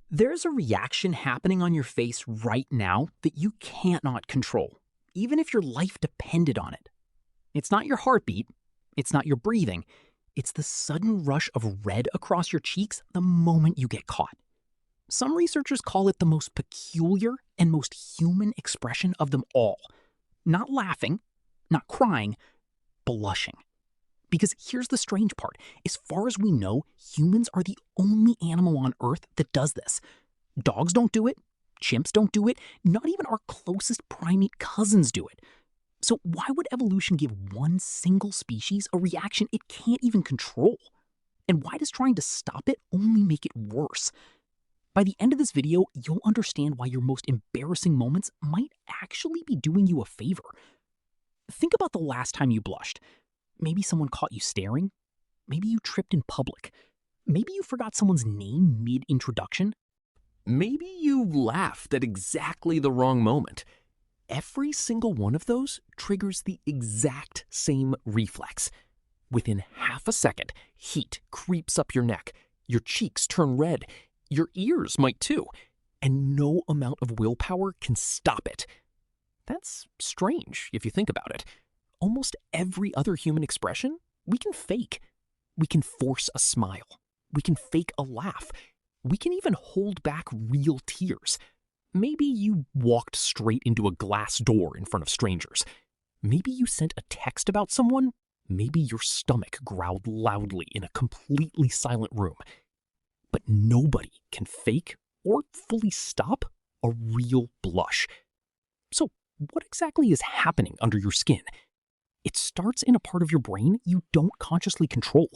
There's a reaction happening on your face right now that you can't not control, even if your life depended on it. It's not your heartbeat, it's not your breathing, it's the sudden rush of red across your cheeks the moment you get caught. Some researchers call it the most peculiar and most human expression of them all. Not laughing, not crying, blushing. Because here's the strange part. As far as we know, humans are the only animal on Earth that does this. Dogs don't do it. Chimps don't do it. Not even our closest primate cousins do it. So why would evolution give one single species a reaction it can't even control? And why does trying to stop it only make it worse? By the end of this video, you'll understand why your most embarrassing moments might actually be doing you a favor. Think about the last time you blushed. Maybe someone caught you staring. Maybe you tripped in public. Maybe you forgot someone's name mid-introduction. Maybe you laughed at exactly the wrong moment. Every single one of those triggers the exact same reflex. Within half a second, heat creeps up your neck, your cheeks turn red, your ears might too, and no amount of willpower can stop it. That's strange if you think about it. Almost every other human expression, we can fake. We can force a smile. We can fake a laugh. We can even hold back real tears. Maybe you walked straight into a glass door in front of strangers. Maybe you sent a text about someone. Maybe your stomach growled loudly in a completely silent room. But nobody can fake or fully stop a real blush. So what exactly is happening under your skin? It starts in a part of your brain you don't consciously control.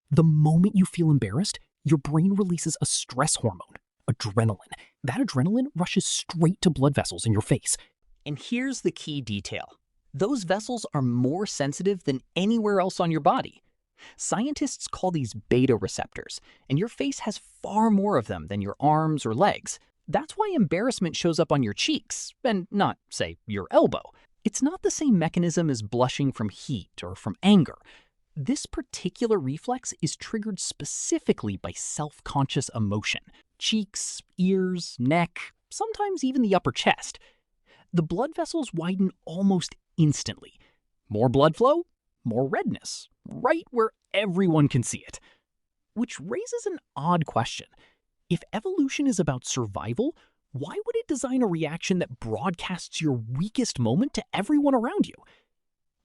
The moment you feel embarrassed, your brain releases a stress hormone, adrenaline. That adrenaline rushes straight to blood vessels in your face. And here's the key detail. Those vessels are more sensitive than anywhere else on your body. Scientists call these beta receptors, and your face has far more of them than your arms or legs. That's why embarrassment shows up on your cheeks, and not, say, your elbow. It's not the same mechanism as blushing from heat or from anger. This particular reflex is triggered specifically by self-conscious emotion. Cheeks, ears, neck, sometimes even the upper chest. The blood vessels widen almost instantly. More blood flow, more redness, right where everyone can see it. Which raises an odd question. If evolution is about survival, why would it design a reaction that broadcasts your weakest moment to everyone around you?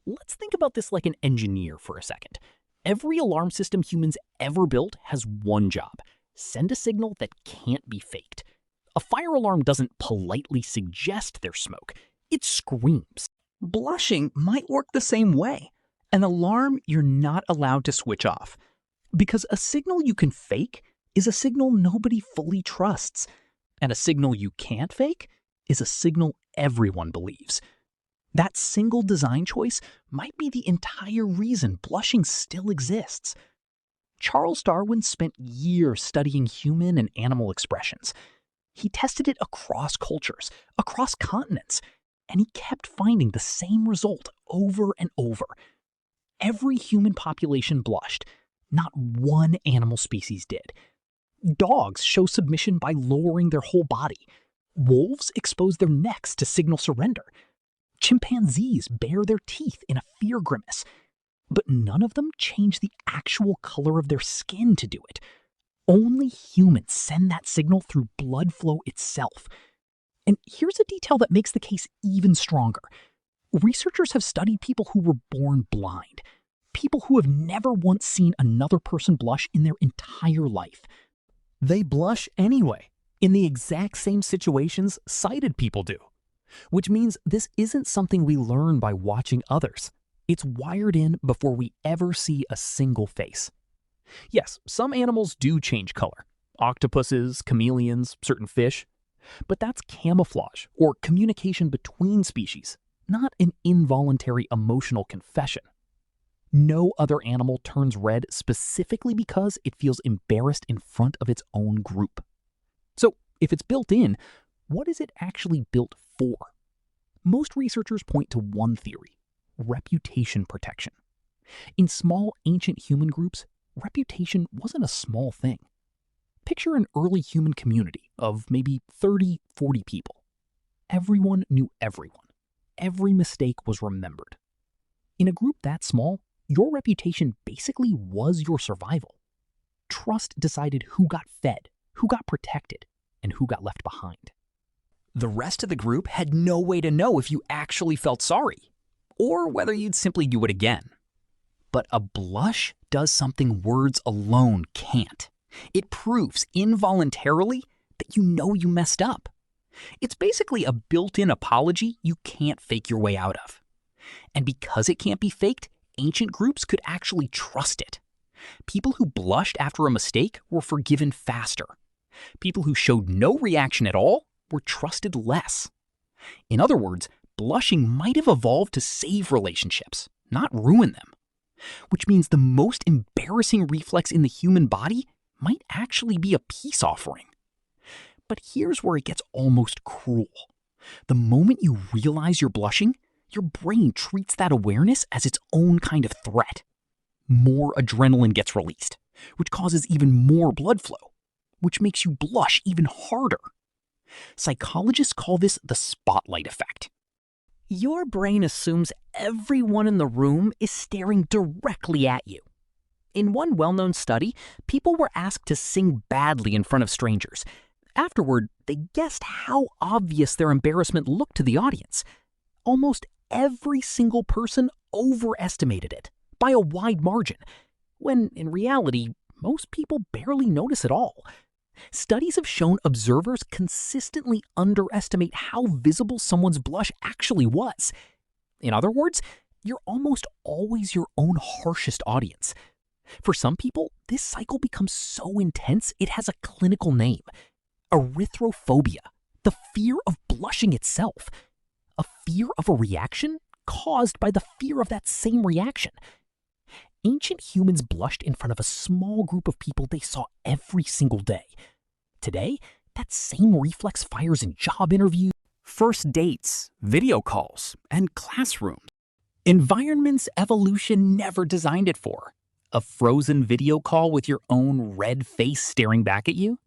Let's think about this like an engineer for a second. Every alarm system humans ever built has one job: send a signal that can't be faked. A fire alarm doesn't politely suggest there's smoke, it screams. Blushing might work the same way. An alarm you're not allowed to switch off. Because a signal you can fake is a signal nobody fully trusts. And a signal you can't fake is a signal everyone believes. That single design choice might be the entire reason blushing still exists. Charles Darwin spent years studying human and animal expressions. He tested it across cultures, across continents, and he kept finding the same result over and over. Every human population blushed. Not one animal species did. Dogs show submission by lowering their whole body. Wolves expose their necks to signal surrender. Chimpanzees bare their teeth in a fear grimace. But none of them change the actual color of their skin to do it. Only humans send that signal through blood flow itself. And here's a detail that makes the case even stronger. Researchers have studied people who were born blind. People who have never once seen another person blush in their entire life. They blush anyway, in the exact same situations sighted people do. Which means this isn't something we learn by watching others. It's wired in before we ever see a single face. Yes, some animals do change color. Octopuses, chameleons, certain fish. But that's camouflage or communication between species, not an involuntary emotional confession. No other animal turns red specifically because it feels embarrassed in front of its own group. So, if it's built in, what is it actually built for? Most researchers point to one theory: reputation protection. In small, ancient human groups, reputation wasn't a small thing. Picture an early human community of maybe 30, 40 people. Everyone knew everyone. Every mistake was remembered. In a group that small, your reputation basically was your survival. Trust decided who got fed, who got protected, and who got left behind. The rest of the group had no way to know if you actually felt sorry, or whether you'd simply do it again. But a blush does something words alone can't. It proves involuntarily that you know you messed up. It's basically a built-in apology you can't fake your way out of. And because it can't be faked, ancient groups could actually trust it. People who blushed after a mistake were forgiven faster. People who showed no reaction at all were trusted less. In other words, blushing might have evolved to save relationships, not ruin them. Which means the most embarrassing reflex in the human body might actually be a peace offering. But here's where it gets almost cruel. The moment you realize you're blushing, your brain treats that awareness as its own kind of threat. More adrenaline gets released, which causes even more blood flow, which makes you blush even harder. Psychologists call this the spotlight effect. Your brain assumes everyone in the room is staring directly at you. In one well-known study, people were asked to sing badly in front of strangers. Afterward, they guessed how obvious their embarrassment looked to the audience. Almost every single person overestimated it by a wide margin, when in reality, most people barely notice at all. Studies have shown observers consistently underestimate how visible someone's blush actually was. In other words, you're almost always your own harshest audience. For some people, this cycle becomes so intense it has a clinical name: erythrophobia, the fear of blushing itself. A fear of a reaction caused by the fear of that same reaction. Ancient humans blushed in front of a small group of people they saw every single day. Today, that same reflex fires in job interviews, first dates, video calls, and classrooms. Environments evolution never designed it for. A frozen video call with your own red face staring back at you?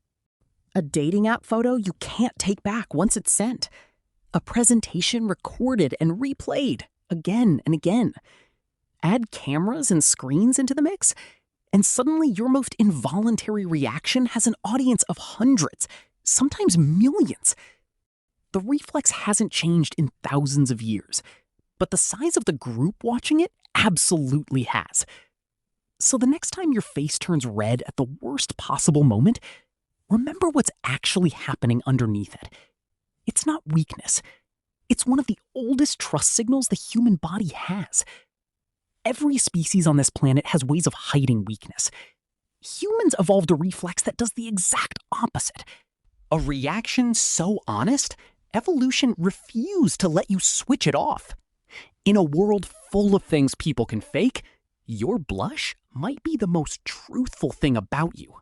A dating app photo you can't take back once it's sent. A presentation recorded and replayed again and again. Add cameras and screens into the mix, and suddenly your most involuntary reaction has an audience of hundreds, sometimes millions. The reflex hasn't changed in thousands of years, but the size of the group watching it absolutely has. So the next time your face turns red at the worst possible moment, remember what's actually happening underneath it. It's not weakness. It's one of the oldest trust signals the human body has. Every species on this planet has ways of hiding weakness. Humans evolved a reflex that does the exact opposite. A reaction so honest, evolution refused to let you switch it off. In a world full of things people can fake, your blush might be the most truthful thing about you.